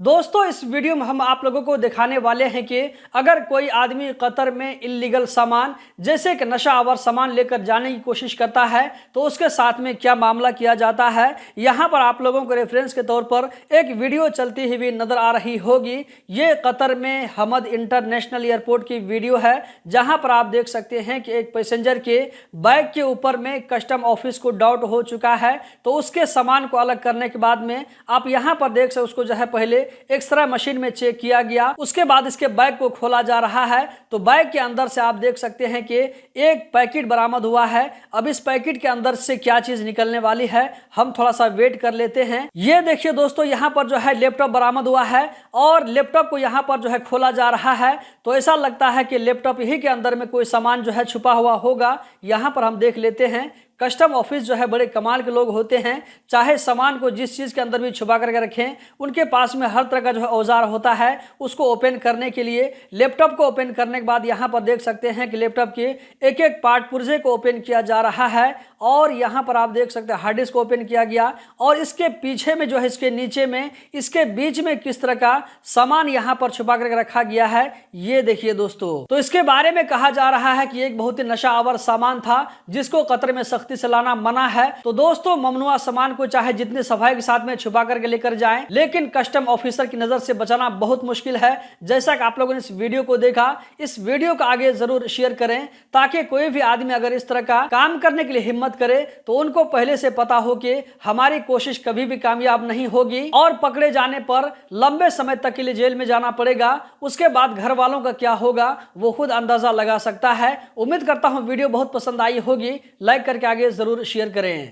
दोस्तों इस वीडियो में हम आप लोगों को दिखाने वाले हैं कि अगर कोई आदमी कतर में इल्लीगल सामान जैसे कि नशा आवर सामान लेकर जाने की कोशिश करता है तो उसके साथ में क्या मामला किया जाता है। यहां पर आप लोगों को रेफरेंस के तौर पर एक वीडियो चलती हुई नजर आ रही होगी। ये कतर में हमद इंटरनेशनल एयरपोर्ट की वीडियो है, जहां पर आप देख सकते हैं कि एक पैसेंजर के बैग के ऊपर में कस्टम ऑफिस को डाउट हो चुका है। तो उसके सामान को अलग करने के बाद में आप यहां पर देख सकते उसको जो है पहले एक्सरे मशीन में चेक किया गया, उसके बाद इसके बैग को खोला जा रहा है। तो बैग के अंदर से आप देख सकते हैं कि एक पैकेट बरामद हुआ है। अब इस पैकेट के अंदर से क्या चीज निकलने वाली है हम थोड़ा सा वेट कर लेते हैं। ये देखिए दोस्तों, यहाँ पर जो है लैपटॉप बरामद हुआ है और लैपटॉप को यहाँ पर जो है खोला जा रहा है। तो ऐसा लगता है कि लैपटॉप ही के अंदर में कोई सामान जो है छुपा हुआ होगा। यहाँ पर हम देख लेते हैं कस्टम ऑफिस जो है बड़े कमाल के लोग होते हैं, चाहे सामान को जिस चीज़ के अंदर भी छुपा करके रखें, उनके पास में हर तरह का जो है औजार होता है उसको ओपन करने के लिए। लैपटॉप को ओपन करने के बाद यहाँ पर देख सकते हैं कि लैपटॉप के एक एक पार्ट पुर्जे को ओपन किया जा रहा है और यहाँ पर आप देख सकते हैं हार्ड डिस्क को ओपन किया गया और इसके पीछे में जो है इसके नीचे में इसके बीच में किस तरह का सामान यहाँ पर छुपा करके रखा गया है ये देखिए दोस्तों। तो इसके बारे में कहा जा रहा है कि एक बहुत ही नशा आवर सामान था जिसको कतर में से लाना मना है। तो दोस्तों ममनुआ सामान को चाहे जितने सफाई के साथ में छुपा करके लेकर जाएं, लेकिन कस्टम ऑफिसर की नजर से बचाना बहुत मुश्किल है। जैसा कि आप लोगों ने इस वीडियो को देखा, इस वीडियो को आगे जरूर शेयर करें ताकि कोई भी आदमी अगर इस तरह का काम करने के लिए हिम्मत करे तो उनको पहले से पता हो कि हमारी कोशिश कभी भी कामयाब नहीं होगी और पकड़े जाने पर लंबे समय तक के लिए जेल में जाना पड़ेगा। उसके बाद घर वालों का क्या होगा वो खुद अंदाजा लगा सकता है। उम्मीद करता हूं वीडियो बहुत पसंद आई होगी। लाइक करके आगे जरूर शेयर करें।